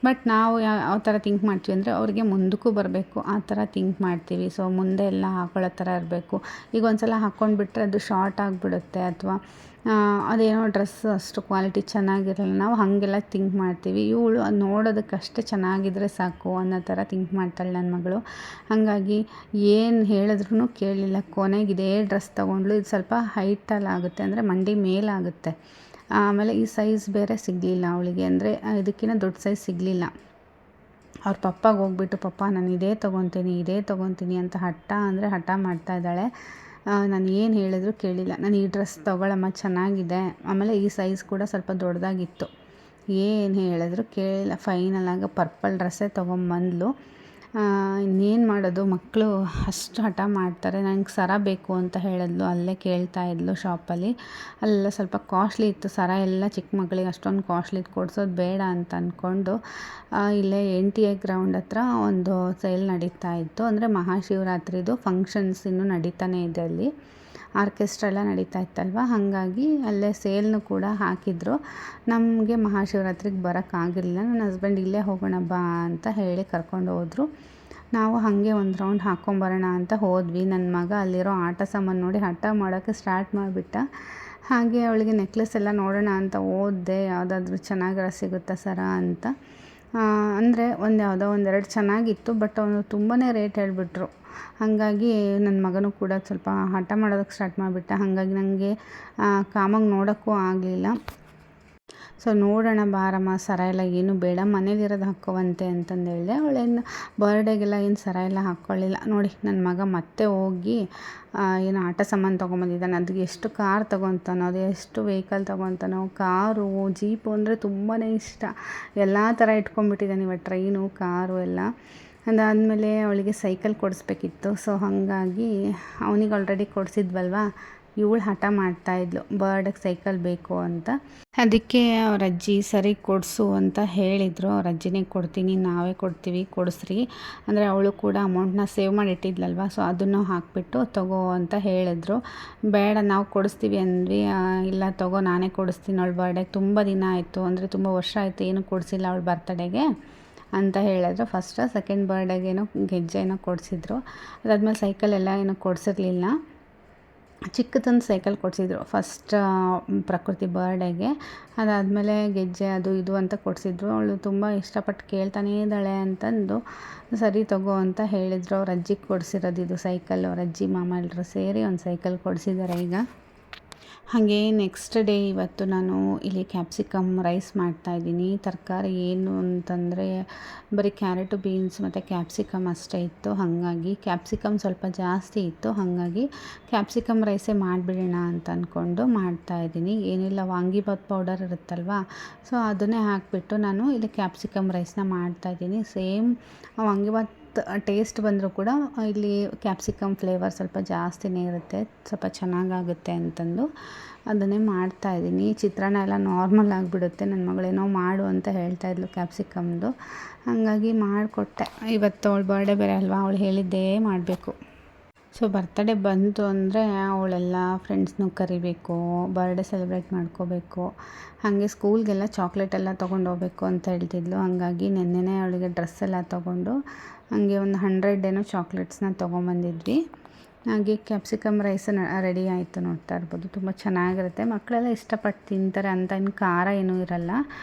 ಬಟ್ ನಾವು ಯಾವ ಥರ ಥಿಂಕ್ ಮಾಡ್ತೀವಿ ಅಂದರೆ ಅವ್ರಿಗೆ ಮುಂದಕ್ಕೂ ಬರಬೇಕು ಆ ಥರ ಥಿಂಕ್ ಮಾಡ್ತೀವಿ. ಸೊ ಮುಂದೆ ಎಲ್ಲ ಹಾಕೊಳ್ಳೋ ಥರ ಇರಬೇಕು. ಈಗ ಒಂದು ಸಲ ಹಾಕ್ಕೊಂಡ್ಬಿಟ್ರೆ ಅದು ಶಾರ್ಟ್ ಆಗಿಬಿಡುತ್ತೆ, ಅಥವಾ ಅದೇನೋ ಡ್ರೆಸ್ ಅಷ್ಟು ಕ್ವಾಲಿಟಿ ಚೆನ್ನಾಗಿರಲ್ಲ, ನಾವು ಹಾಗೆಲ್ಲ ಥಿಂಕ್ ಮಾಡ್ತೀವಿ. ಇವಳು ಅದು ನೋಡೋದಕ್ಕಷ್ಟೇ ಚೆನ್ನಾಗಿದ್ದರೆ ಸಾಕು ಅನ್ನೋ ಥರ ಥಿಂಕ್ ಮಾಡ್ತಾಳೆ ನನ್ನ ಮಗಳು. ಹಾಗಾಗಿ ಏನು ಹೇಳಿದ್ರೂ ಕೇಳಲಿಲ್ಲ. ಕೊನೆಗೆ ಇದೇ ಡ್ರೆಸ್ ತೊಗೊಂಡ್ಳು. ಇದು ಸ್ವಲ್ಪ ಹೈಟಲ್ಲಿ ಆಗುತ್ತೆ, ಅಂದರೆ ಮಂಡಿ ಮೇಲಾಗುತ್ತೆ. ಆಮೇಲೆ ಈ ಸೈಜ್ ಬೇರೆ ಸಿಗಲಿಲ್ಲ ಅವಳಿಗೆ, ಅಂದರೆ ಇದಕ್ಕಿಂತ ದೊಡ್ಡ ಸೈಜ್ ಸಿಗಲಿಲ್ಲ. ಅವ್ರ ಪಪ್ಪಾಗೆ ಹೋಗ್ಬಿಟ್ಟು, ಪಪ್ಪ ನಾನು ಇದೇ ತೊಗೊತೀನಿ ಅಂತ ಹಠ ಮಾಡ್ತಾ ಇದ್ದಾಳೆ. ನಾನು ಏನು ಹೇಳಿದ್ರು ಕೇಳಿಲ್ಲ. ನಾನು ಈ ಡ್ರೆಸ್ ತೊಗೊಳಮ್ಮ ಚೆನ್ನಾಗಿದೆ, ಆಮೇಲೆ ಈ ಸೈಜ್ ಕೂಡ ಸ್ವಲ್ಪ ದೊಡ್ಡದಾಗಿತ್ತು, ಏನು ಹೇಳಿದ್ರು ಕೇಳಿಲ್ಲ. ಫೈನಲಾಗಿ ಪರ್ಪಲ್ ಡ್ರೆಸ್ಸೇ ತೊಗೊಂಬಂದ್ಲು. ಇನ್ನೇನು ಮಾಡೋದು, ಮಕ್ಕಳು ಅಷ್ಟು ಹಠ ಮಾಡ್ತಾರೆ. ನನಗೆ ಸರ ಬೇಕು ಅಂತ ಹೇಳಿದ್ಲು, ಅಲ್ಲೇ ಕೇಳ್ತಾ ಇದ್ಲು ಶಾಪಲ್ಲಿ. ಅಲ್ಲೆಲ್ಲ ಸ್ವಲ್ಪ ಕಾಸ್ಟ್ಲಿ ಇತ್ತು ಸರ ಎಲ್ಲ, ಚಿಕ್ಕ ಮಕ್ಕಳಿಗೆ ಅಷ್ಟೊಂದು ಕಾಸ್ಟ್ಲಿ ಕೊಡ್ಸೋದು ಬೇಡ ಅಂತ ಅಂದ್ಕೊಂಡು ಇಲ್ಲೇ NTA ಗ್ರೌಂಡ್ ಹತ್ರ ಒಂದು ಸೇಲ್ ನಡೀತಾ ಇತ್ತು. ಅಂದರೆ ಮಹಾಶಿವರಾತ್ರಿದು ಫಂಕ್ಷನ್ಸ್ ಇನ್ನೂ ನಡೀತಾನೆ ಇದೆ ಅಲ್ಲಿ, ಆರ್ಕೆಸ್ಟ್ರಾ ಎಲ್ಲ ನಡೀತಾ ಇತ್ತಲ್ವ, ಹಾಗಾಗಿ ಅಲ್ಲೇ ಸೇಲ್ನು ಕೂಡ ಹಾಕಿದ್ರು. ನಮಗೆ ಮಹಾಶಿವರಾತ್ರಿಗೆ ಬರೋಕ್ಕಾಗಿರಲಿಲ್ಲ. ನನ್ನ ಹಸ್ಬೆಂಡ್ ಇಲ್ಲೇ ಹೋಗೋಣ ಬಾ ಅಂತ ಹೇಳಿ ಕರ್ಕೊಂಡು ಹೋದರು. ನಾವು ಹಾಗೆ ಒಂದು ರೌಂಡ್ ಹಾಕ್ಕೊಂಬರೋಣ ಅಂತ ಹೋದ್ವಿ. ನನ್ನ ಮಗ ಅಲ್ಲಿರೋ ಆಟ ಸಾಮಾನು ನೋಡಿ ಹಠ ಮಾಡೋಕ್ಕೆ ಸ್ಟಾರ್ಟ್ ಮಾಡಿಬಿಟ್ಟ. ಹಾಗೆ ಅವಳಿಗೆ ನೆಕ್ಲೆಸ್ ಎಲ್ಲ ನೋಡೋಣ ಅಂತ ಹೋದೆ, ಯಾವುದಾದ್ರೂ ಚೆನ್ನಾಗಿರೋ ಸಿಗುತ್ತಾ ಸರ ಅಂತ. ಅಂದರೆ ಯಾವುದೋ ಒಂದೆರಡು ಚೆನ್ನಾಗಿತ್ತು, ಬಟ್ ಅವನು ತುಂಬಾ ರೇಟ್ ಹೇಳಿಬಿಟ್ರು. ಹಾಗಾಗಿ ನನ್ನ ಮಗನೂ ಕೂಡ ಸ್ವಲ್ಪ ಹಠ ಮಾಡೋದಕ್ಕೆ ಸ್ಟಾರ್ಟ್ ಮಾಡಿಬಿಟ್ಟ. ಹಾಗಾಗಿ ನನಗೆ ಕಾಮಾಗಿ ನೋಡೋಕ್ಕೂ ಆಗಲಿಲ್ಲ. ಸೊ ನೋಡೋಣ ಬಾರಮ್ಮ, ಸರ ಎಲ್ಲ ಏನೂ ಬೇಡ, ಮನೇಲಿರೋದು ಹಾಕ್ಕೋವಂತೆ ಅಂತಂದು ಹೇಳಿದೆ. ಅವಳೇನು ಬರ್ಡೇಗೆಲ್ಲ ಏನು ಸರ ಎಲ್ಲ ಹಾಕ್ಕೊಳ್ಳಿಲ್ಲ. ನೋಡಿ ನನ್ನ ಮಗ ಮತ್ತೆ ಹೋಗಿ ಏನು ಆಟ ಸಾಮಾನು ತೊಗೊಂಬಂದಿದ್ದಾನೆ. ಅದಕ್ಕೆ ಎಷ್ಟು ಕಾರ್ ತೊಗೊತಾನೋ, ಅದು ಎಷ್ಟು ವೆಹಿಕಲ್ ತೊಗೊತಾನೋ, ಕಾರು ಜೀಪು ಅಂದರೆ ತುಂಬಾ ಇಷ್ಟ. ಎಲ್ಲ ಥರ ಇಟ್ಕೊಂಡ್ಬಿಟ್ಟಿದ್ದಾನೆ ಇವಾಗ, ಟ್ರೈನು ಕಾರು ಎಲ್ಲ. ಅದಾದಮೇಲೆ ಅವಳಿಗೆ ಸೈಕಲ್ ಕೊಡಿಸ್ಬೇಕಿತ್ತು. ಸೊ ಹಾಗಾಗಿ ಅವನಿಗೆ ಆಲ್ರೆಡಿ ಕೊಡಿಸಿದ್ವಲ್ವ, ಇವಳು ಹಠ ಮಾಡ್ತಾಯಿದ್ಲು ಬರ್ಡೇಗೆ ಸೈಕಲ್ ಬೇಕು ಅಂತ. ಅದಕ್ಕೆ ಅವ್ರ ಅಜ್ಜಿ ಸರಿ ಕೊಡಿಸು ಅಂತ ಹೇಳಿದರು. ಅವ್ರ ಅಜ್ಜಿನೇ ಕೊಡ್ತೀನಿ, ನಾವೇ ಕೊಡ್ತೀವಿ, ಕೊಡಿಸ್ರಿ ಅಂದರೆ ಅವಳು ಕೂಡ ಅಮೌಂಟ್ನ ಸೇವ್ ಮಾಡಿ ಇಟ್ಟಿದ್ಲಲ್ವ, ಸೊ ಅದನ್ನು ಹಾಕಿಬಿಟ್ಟು ತಗೋ ಅಂತ ಹೇಳಿದ್ರು. ಬೇಡ ನಾವು ಕೊಡಿಸ್ತೀವಿ ಅಂದ್ವಿ. ಇಲ್ಲ ತಗೋ ನಾನೇ ಕೊಡಿಸ್ತೀನಿ, ಅವಳು ಬರ್ಡೇಗೆ ತುಂಬ ದಿನ ಆಯಿತು ಅಂದರೆ ತುಂಬ ವರ್ಷ ಆಯಿತು ಏನೂ ಕೊಡಿಸಿಲ್ಲ ಅವಳು ಬರ್ತಡೇಗೆ ಅಂತ ಹೇಳಿದ್ರು. ಫಸ್ಟ್ ಸೆಕೆಂಡ್ ಬರ್ಡೇಗೇನೋ ಗೆಜ್ಜೆನೋ ಕೊಡಿಸಿದ್ರು. ಅದಾದಮೇಲೆ ಸೈಕಲ್ ಎಲ್ಲ ಏನೋ ಕೊಡಿಸಿರ್ಲಿಲ್ಲ, ಚಿಕ್ಕದೊಂದು ಸೈಕಲ್ ಕೊಡಿಸಿದ್ರು ಫಸ್ಟ್ ಪ್ರಕೃತಿ ಬರ್ಡೇಗೆ. ಅದಾದಮೇಲೆ ಗೆಜ್ಜೆ ಅದು ಇದು ಅಂತ ಕೊಡಿಸಿದ್ರು. ಅವಳು ತುಂಬ ಇಷ್ಟಪಟ್ಟು ಕೇಳ್ತಾನೇ ಇದ್ದಾಳೆ ಅಂತಂದು ಸರಿ ತಗೋ ಅಂತ ಹೇಳಿದರು. ಅವ್ರ ಅಜ್ಜಿಗೆ ಕೊಡಿಸಿರೋದು ಇದು ಸೈಕಲ್. ಅವ್ರ ಅಜ್ಜಿ ಮಾಮ ಎಲ್ಲರೂ ಸೇರಿ ಒಂದು ಸೈಕಲ್ ಕೊಡಿಸಿದ್ದಾರೆ ಈಗ. ಹಾಗೆ ನೆಕ್ಸ್ಟ್ ಡೇ ಇವತ್ತು ನಾನು ಇಲ್ಲಿ ಕ್ಯಾಪ್ಸಿಕಮ್ ರೈಸ್ ಮಾಡ್ತಾಯಿದ್ದೀನಿ. ತರಕಾರಿ ಏನು ಅಂತಂದರೆ ಬರೀ ಕ್ಯಾರೆಟು, ಬೀನ್ಸ್ ಮತ್ತು ಕ್ಯಾಪ್ಸಿಕಮ್ ಅಷ್ಟೇ ಇತ್ತು. ಹಾಗಾಗಿ ಕ್ಯಾಪ್ಸಿಕಮ್ ಸ್ವಲ್ಪ ಜಾಸ್ತಿ ಇತ್ತು, ಹಾಗಾಗಿ ಕ್ಯಾಪ್ಸಿಕಮ್ ರೈಸೇ ಮಾಡಿಬಿಡೋಣ ಅಂತ ಅಂದ್ಕೊಂಡು ಮಾಡ್ತಾಯಿದ್ದೀನಿ. ಏನಿಲ್ಲ, ವಾಂಗಿಬಾತ್ ಪೌಡರ್ ಇರುತ್ತಲ್ವ, ಸೊ ಅದನ್ನೇ ಹಾಕಿಬಿಟ್ಟು ನಾನು ಇಲ್ಲಿ ಕ್ಯಾಪ್ಸಿಕಮ್ ರೈಸ್ನ ಮಾಡ್ತಾಯಿದ್ದೀನಿ. ಸೇಮ್ ವಾಂಗಿಬಾತ್ ಟೇಸ್ಟ್ ಬಂದರೂ ಕೂಡ ಇಲ್ಲಿ ಕ್ಯಾಪ್ಸಿಕಮ್ ಫ್ಲೇವರ್ ಸ್ವಲ್ಪ ಜಾಸ್ತಿನೇ ಇರುತ್ತೆ, ಸ್ವಲ್ಪ ಚೆನ್ನಾಗಾಗುತ್ತೆ ಅಂತಂದು ಅದನ್ನೇ ಮಾಡ್ತಾಯಿದ್ದೀನಿ. ಚಿತ್ರಾನ್ನ ಎಲ್ಲ ನಾರ್ಮಲ್ ಆಗಿಬಿಡುತ್ತೆ. ನನ್ನ ಮಗಳೇನೋ ಮಾಡು ಅಂತ ಹೇಳ್ತಾಯಿದ್ಲು ಕ್ಯಾಪ್ಸಿಕಮ್ದು, ಹಾಗಾಗಿ ಮಾಡಿಕೊಟ್ಟೆ. ಇವತ್ತು ಅವಳು ಬರ್ಡೇ ಬೇರೆ ಅಲ್ವಾ, ಅವಳು ಹೇಳಿದ್ದೇ ಮಾಡಬೇಕು. ಸೊ ಬರ್ತಡೇ ಬಂತು ಅಂದರೆ ಅವಳೆಲ್ಲ ಫ್ರೆಂಡ್ಸ್ನೂ ಕರಿಬೇಕು, ಬರ್ಡೇ ಸೆಲೆಬ್ರೇಟ್ ಮಾಡ್ಕೋಬೇಕು. ಹಾಗೆ ಸ್ಕೂಲ್ಗೆಲ್ಲ ಚಾಕ್ಲೇಟ್ ಎಲ್ಲ ತೊಗೊಂಡು ಹೋಗ್ಬೇಕು ಅಂತ ಹೇಳ್ತಿದ್ಲು. ಹಾಗಾಗಿ ನೆನ್ನೆನೇ ಅವಳಿಗೆ ಡ್ರೆಸ್ ಎಲ್ಲ ತೊಗೊಂಡು ಹಾಗೆ ಒಂದು 100 ಏನೋ ಚಾಕ್ಲೇಟ್ಸ್ನ ತೊಗೊಂಬಂದಿದ್ವಿ. ಹಾಗೆ ಕ್ಯಾಪ್ಸಿಕಮ್ ರೈಸ್ ರೆಡಿ ಆಯಿತು, ನೋಡ್ತಾ ಇರ್ಬೋದು. ತುಂಬ ಚೆನ್ನಾಗಿರುತ್ತೆ, ಮಕ್ಕಳೆಲ್ಲ ಇಷ್ಟಪಟ್ಟು ತಿಂತಾರೆ ಅಂತ. ಇನ್ನು ಖಾರ ಏನೂ ಇರಲ್ಲ.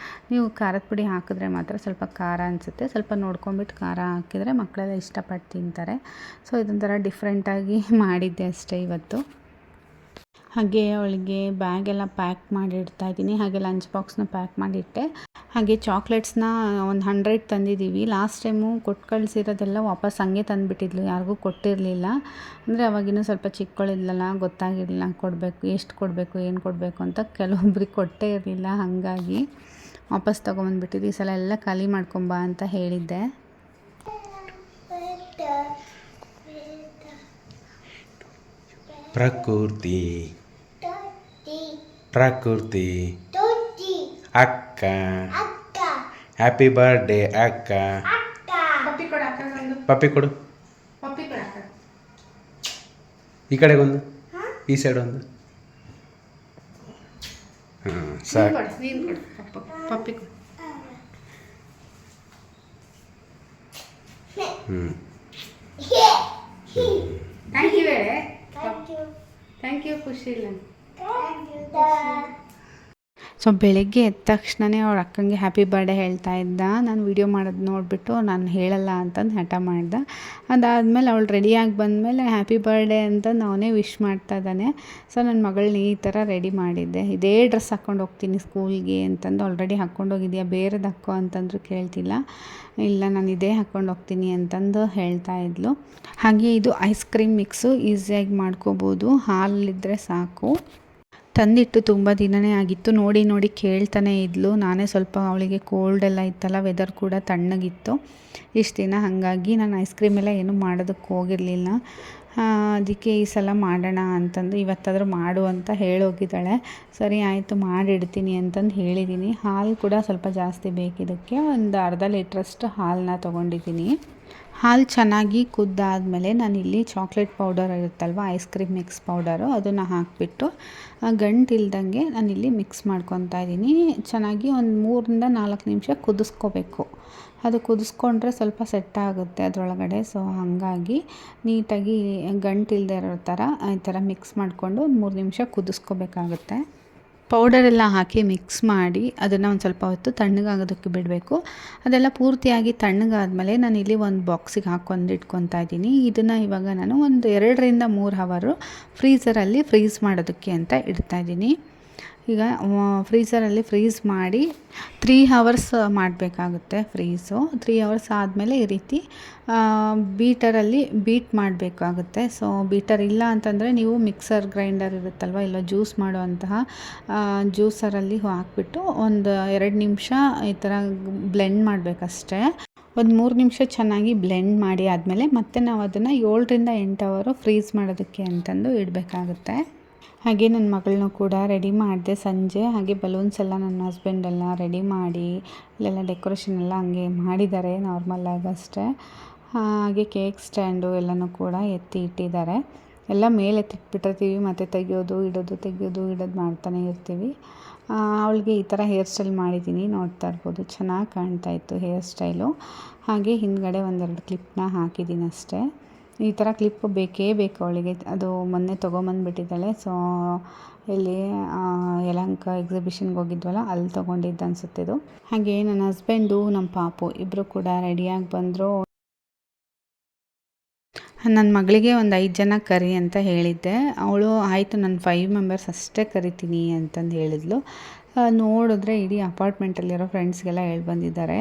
ನೀವು ಖಾರದ ಪುಡಿ ಹಾಕಿದ್ರೆ ಮಾತ್ರ ಸ್ವಲ್ಪ ಖಾರ ಅನಿಸುತ್ತೆ, ಸ್ವಲ್ಪ ನೋಡ್ಕೊಂಬಿಟ್ಟು ಖಾರ ಹಾಕಿದರೆ ಮಕ್ಕಳೆಲ್ಲ ಇಷ್ಟಪಟ್ಟು ತಿಂತಾರೆ. ಸೊ ಇದೊಂಥರ ಡಿಫ್ರೆಂಟಾಗಿ ಮಾಡಿದ್ದೆ ಅಷ್ಟೇ ಇವತ್ತು. ಹಾಗೆ ಅವಳಿಗೆ ಬ್ಯಾಗೆಲ್ಲ ಪ್ಯಾಕ್ ಮಾಡಿ ಇಡ್ತಾಯಿದ್ದೀನಿ. ಹಾಗೆ ಲಂಚ್ ಬಾಕ್ಸ್ನ ಪ್ಯಾಕ್ ಮಾಡಿಟ್ಟೆ. ಹಾಗೆ ಚಾಕ್ಲೇಟ್ಸ್ನ ಒಂದು 100 ತಂದಿದ್ದೀವಿ. ಲಾಸ್ಟ್ ಟೈಮು ಕೊಟ್ಟು ಕಳಿಸಿರೋದೆಲ್ಲ ವಾಪಸ್ ಹಂಗೆ ತಂದುಬಿಟ್ಟಿದ್ಲು, ಯಾರಿಗೂ ಕೊಟ್ಟಿರಲಿಲ್ಲ. ಅಂದರೆ ಅವಾಗಿನ್ನೂ ಸ್ವಲ್ಪ ಚಿಕ್ಕವಳಿದ್ಲಲ್ಲ, ಗೊತ್ತಾಗಿರಲಿಲ್ಲ ಕೊಡಬೇಕು, ಎಷ್ಟು ಕೊಡಬೇಕು, ಏನು ಕೊಡಬೇಕು ಅಂತ. ಕೆಲವೊಬ್ರಿಗೆ ಕೊಟ್ಟೇ ಇರಲಿಲ್ಲ, ಹಾಗಾಗಿ ವಾಪಸ್ ತೊಗೊಂಬಂದ್ಬಿಟ್ಟಿದ್ವಿ. ಈ ಸಲ ಎಲ್ಲ ಖಾಲಿ ಮಾಡ್ಕೊಂಬ ಅಂತ ಹೇಳಿದ್ದೆ. ಪ್ರಕೃತಿ ಪ್ರಕೃತಿ ಅಕ್ಕ ಹ್ಯಾಪಿ ಬರ್ಡೇ ಅಕ್ಕ. ಪಪ್ಪಿ ಕೊಡು, ಈ ಕಡೆಗೆ ಒಂದು, ಈ ಸೈಡ್ ಒಂದು. ಹಾಂ ಸಾಕು. ಥ್ಯಾಂಕ್ ಯು ಖುಷಿ ಇಲ್ಲ. ಸೊ ಬೆಳಗ್ಗೆ ಎದ್ದ ತಕ್ಷಣವೇ ಅವ್ರ ಅಕ್ಕಂಗೆ ಹ್ಯಾಪಿ ಬರ್ಡೇ ಹೇಳ್ತಾ ಇದ್ದ. ನಾನು ವೀಡಿಯೋ ಮಾಡೋದು ನೋಡಿಬಿಟ್ಟು ನಾನು ಹೇಳಲ್ಲ ಅಂತಂದು ಹಠ ಮಾಡ್ದೆ. ಅದಾದಮೇಲೆ ಅವಳು ರೆಡಿಯಾಗಿ ಬಂದಮೇಲೆ ಹ್ಯಾಪಿ ಬರ್ಡೇ ಅಂತಂದು ಅವನೇ ವಿಶ್ ಮಾಡ್ತಾ ಇದ್ದಾನೆ. ಸೊ ನನ್ನ ಮಗಳನ್ನ ಈ ಥರ ರೆಡಿ ಮಾಡಿದ್ದೆ. ಇದೇ ಡ್ರೆಸ್ ಹಾಕ್ಕೊಂಡು ಹೋಗ್ತೀನಿ ಸ್ಕೂಲ್ಗೆ ಅಂತಂದು. ಆಲ್ರೆಡಿ ಹಾಕ್ಕೊಂಡೋಗಿದ್ಯಾ, ಬೇರೆದು ಹಾಕೋ ಅಂತಂದ್ರು ಕೇಳ್ತಿಲ್ಲ. ಇಲ್ಲ ನಾನು ಇದೇ ಹಾಕ್ಕೊಂಡು ಹೋಗ್ತೀನಿ ಅಂತಂದು ಹೇಳ್ತಾ ಇದ್ಲು. ಹಾಗೆ ಇದು ಐಸ್ ಕ್ರೀಮ್ ಮಿಕ್ಸು ಈಸಿಯಾಗಿ ಮಾಡ್ಕೋಬೋದು, ಹಾಲಿದ್ದರೆ ಸಾಕು. ತಂದಿಟ್ಟು ತುಂಬ ದಿನವೇ ಆಗಿತ್ತು. ನೋಡಿ ನೋಡಿ ಕೇಳ್ತಾನೆ ಇದ್ಲು. ನಾನೇ ಸ್ವಲ್ಪ ಅವಳಿಗೆ ಕೋಲ್ಡ್ ಎಲ್ಲ ಇತ್ತಲ್ಲ, ವೆದರ್ ಕೂಡ ತಣ್ಣಗಿತ್ತು ಇಷ್ಟು ದಿನ, ಹಾಗಾಗಿ ನಾನು ಐಸ್ ಕ್ರೀಮ್ ಎಲ್ಲ ಏನೂ ಮಾಡೋದಕ್ಕೆ ಹೋಗಿರಲಿಲ್ಲ. ಅದಕ್ಕೆ ಈ ಸಲ ಮಾಡೋಣ ಅಂತಂದು ಇವತ್ತಾದರೂ ಮಾಡು ಅಂತ ಹೇಳೋಗಿದ್ದಾಳೆ. ಸರಿ ಆಯಿತು ಮಾಡಿಡ್ತೀನಿ ಅಂತಂದು ಹೇಳಿದ್ದೀನಿ. ಹಾಲು ಕೂಡ ಸ್ವಲ್ಪ ಜಾಸ್ತಿ ಬೇಕಿದ್ದಕ್ಕೆ ಒಂದು ಅರ್ಧ ಲೀಟ್ರಷ್ಟು ಹಾಲನ್ನ ತೊಗೊಂಡಿದ್ದೀನಿ. ಹಾಲು ಚೆನ್ನಾಗಿ ಕುದ್ದಾದಮೇಲೆ ನಾನಿಲ್ಲಿ ಚಾಕ್ಲೇಟ್ ಪೌಡರ್ ಇರುತ್ತಲ್ವ, ಐಸ್ ಕ್ರೀಮ್ ಮಿಕ್ಸ್ ಪೌಡರು, ಅದನ್ನು ಹಾಕಿಬಿಟ್ಟು ಗಂಟಿಲ್ದಂಗೆ ನಾನಿಲ್ಲಿ ಮಿಕ್ಸ್ ಮಾಡ್ಕೊತಾ ಇದ್ದೀನಿ. ಚೆನ್ನಾಗಿ ಒಂದು 3-4 ನಿಮಿಷ ಕುದಿಸ್ಕೋಬೇಕು. ಅದು ಕುದಿಸ್ಕೊಂಡ್ರೆ ಸ್ವಲ್ಪ ಸೆಟ್ ಆಗುತ್ತೆ ಅದರೊಳಗಡೆ. ಸೊ ಹಾಗಾಗಿ ನೀಟಾಗಿ ಗಂಟಿಲ್ಲದೆ ಇರೋ ಥರ ಈ ಥರ ಮಿಕ್ಸ್ ಮಾಡಿಕೊಂಡು ಒಂದು 3 ನಿಮಿಷ ಕುದಿಸ್ಕೋಬೇಕಾಗುತ್ತೆ. ಪೌಡರೆಲ್ಲ ಹಾಕಿ ಮಿಕ್ಸ್ ಮಾಡಿ ಅದನ್ನು ಒಂದು ಸ್ವಲ್ಪ ಹೊತ್ತು ತಣ್ಣಗಾಗೋದಕ್ಕೆ ಬಿಡಬೇಕು. ಅದೆಲ್ಲ ಪೂರ್ತಿಯಾಗಿ ತಣ್ಣಗಾದ್ಮೇಲೆ ನಾನಿಲ್ಲಿ ಒಂದು ಬಾಕ್ಸಿಗೆ ಹಾಕ್ಕೊಂಡು ಇಟ್ಕೊತಾ ಇದ್ದೀನಿ. ಇದನ್ನು ಇವಾಗ ನಾನು ಒಂದು 2-3 ಅವರು ಫ್ರೀಝರಲ್ಲಿ ಫ್ರೀಸ್ ಮಾಡೋದಕ್ಕೆ ಅಂತ ಇಡ್ತಾಯಿದ್ದೀನಿ. ಈಗ ಫ್ರೀಝರಲ್ಲಿ ಫ್ರೀಸ್ ಮಾಡಿ 3 ಅವರ್ಸ್ ಮಾಡಬೇಕಾಗುತ್ತೆ ಫ್ರೀಸು. 3 ಅವರ್ಸ್ ಆದಮೇಲೆ ಈ ರೀತಿ ಬೀಟರಲ್ಲಿ ಬೀಟ್ ಮಾಡಬೇಕಾಗುತ್ತೆ. ಸೊ ಬೀಟರ್ ಇಲ್ಲ ಅಂತಂದರೆ ನೀವು ಮಿಕ್ಸರ್ ಗ್ರೈಂಡರ್ ಇರುತ್ತಲ್ವ, ಇಲ್ಲ ಜ್ಯೂಸ್ ಮಾಡುವಂತಹ ಜ್ಯೂಸರಲ್ಲಿ ಹಾಕಿಬಿಟ್ಟು ಒಂದು 2 ನಿಮಿಷ ಈ ಥರ ಬ್ಲೆಂಡ್ ಮಾಡಬೇಕಷ್ಟೇ. ಒಂದು 3 ನಿಮಿಷ ಚೆನ್ನಾಗಿ ಬ್ಲೆಂಡ್ ಮಾಡಿ ಆದಮೇಲೆ ಮತ್ತೆ ನಾವು ಅದನ್ನು 7-8 ಅವರು ಫ್ರೀಸ್ ಮಾಡೋದಕ್ಕೆ ಅಂತಂದು ಇಡಬೇಕಾಗುತ್ತೆ. ಹಾಗೆ ನನ್ನ ಮಗಳನ್ನೂ ಕೂಡ ರೆಡಿ ಮಾಡಿದೆ ಸಂಜೆ. ಹಾಗೆ ಬಲೂನ್ಸ್ ಎಲ್ಲ ನನ್ನ ಹಸ್ಬೆಂಡ್ ಎಲ್ಲ ರೆಡಿ ಮಾಡಿ ಇಲ್ಲೆಲ್ಲ ಡೆಕೋರೇಷನ್ ಎಲ್ಲ ಹಂಗೆ ಮಾಡಿದ್ದಾರೆ ನಾರ್ಮಲಾಗಿ ಅಷ್ಟೇ. ಹಾಗೆ ಕೇಕ್ ಸ್ಟ್ಯಾಂಡು ಎಲ್ಲನೂ ಕೂಡ ಎತ್ತಿ ಇಟ್ಟಿದ್ದಾರೆ. ಎಲ್ಲ ಮೇಲೆ ಎತ್ತಿಟ್ಬಿಟ್ಟಿರ್ತೀವಿ, ಮತ್ತು ತೆಗಿಯೋದು ಇಡೋದು ತೆಗಿಯೋದು ಇಡೋದು ಮಾಡ್ತಾನೆ ಇರ್ತೀವಿ. ಅವಳಿಗೆ ಈ ಥರ ಹೇರ್ ಸ್ಟೈಲ್ ಮಾಡಿದ್ದೀನಿ, ನೋಡ್ತಾ ಇರ್ಬೋದು. ಚೆನ್ನಾಗಿ ಕಾಣ್ತಾ ಇತ್ತು ಹೇರ್ ಸ್ಟೈಲು. ಹಾಗೆ ಹಿಂದ್ಗಡೆ ಒಂದೆರಡು ಕ್ಲಿಪ್ನ ಹಾಕಿದ್ದೀನಿ ಅಷ್ಟೇ. ಈ ಥರ ಕ್ಲಿಪ್ ಬೇಕೇ ಬೇಕು ಅವಳಿಗೆ. ಅದು ಮೊನ್ನೆ ತೊಗೊಂಬಂದುಬಿಟ್ಟಿದ್ದಾಳೆ. ಸೊ ಇಲ್ಲಿ ಯಲಹಂಕ ಎಕ್ಸಿಬಿಷನ್ಗೆ ಹೋಗಿದ್ವಲ್ಲ, ಅಲ್ಲಿ ತೊಗೊಂಡಿದ್ದು ಅನಿಸುತ್ತೆ ಇದು. ಹಾಗೆ ನನ್ನ ಹಸ್ಬೆಂಡು ನಮ್ಮ ಪಾಪು ಇಬ್ಬರು ಕೂಡ ರೆಡಿಯಾಗಿ ಬಂದರು. ನನ್ನ ಮಗಳಿಗೆ ಒಂದು 5 ಜನ ಕರಿ ಅಂತ ಹೇಳಿದ್ದೆ. ಅವಳು ಆಯಿತು ನಾನು 5 ಮೆಂಬರ್ಸ್ ಅಷ್ಟೇ ಕರಿತೀನಿ ಅಂತಂದು ಹೇಳಿದ್ಲು. ನೋಡಿದ್ರೆ ಇಡೀ ಅಪಾರ್ಟ್ಮೆಂಟಲ್ಲಿರೋ ಫ್ರೆಂಡ್ಸ್ಗೆಲ್ಲ ಹೇಳಿ ಬಂದಿದ್ದಾರೆ.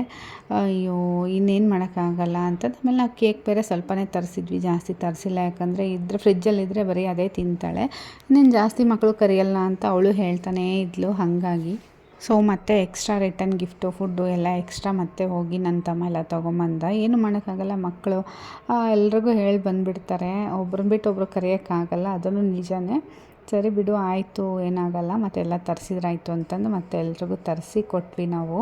ಅಯ್ಯೋ ಇನ್ನೇನು ಮಾಡೋಕ್ಕಾಗಲ್ಲ ಅಂತಂದು. ಆಮೇಲೆ ನಾವು ಕೇಕ್ ಬೇರೆ ಸ್ವಲ್ಪನೇ ತರಿಸಿದ್ವಿ, ಜಾಸ್ತಿ ತರಿಸಿಲ್ಲ. ಯಾಕಂದರೆ ಫ್ರಿಜ್ಜಲ್ಲಿದ್ದರೆ ಬರೀ ಅದೇ ತಿಂತಾಳೆ. ಇನ್ನೇನು ಜಾಸ್ತಿ ಮಕ್ಕಳು ಕರಿಯಲ್ಲ ಅಂತ ಅವಳು ಹೇಳ್ತಾನೇ ಇದ್ಲು. ಹಾಗಾಗಿ ಸೊ ಮತ್ತೆ ಎಕ್ಸ್ಟ್ರಾ ರಿಟರ್ನ್ ಗಿಫ್ಟು ಫುಡ್ಡು ಎಲ್ಲ ಎಕ್ಸ್ಟ್ರಾ ಮತ್ತೆ ಹೋಗಿ ನನ್ನ ತಮ್ಮ ಎಲ್ಲ ತೊಗೊಂಬಂದ. ಏನು ಮಾಡೋಕ್ಕಾಗಲ್ಲ, ಮಕ್ಕಳು ಎಲ್ರಿಗೂ ಹೇಳಿ ಬಂದುಬಿಡ್ತಾರೆ. ಒಬ್ರನ್ನ ಬಿಟ್ಟು ಒಬ್ರು ಕರೆಯೋಕ್ಕಾಗಲ್ಲ, ಅದನ್ನು ನಿಜವೇ. ಸರಿ ಬಿಡು ಆಯಿತು ಏನಾಗಲ್ಲ, ಮತ್ತೆಲ್ಲ ತರಿಸಿದ್ರಾಯ್ತು ಅಂತಂದು ಮತ್ತೆ ಎಲ್ರಿಗೂ ತರಿಸಿ ಕೊಟ್ವಿ ನಾವು.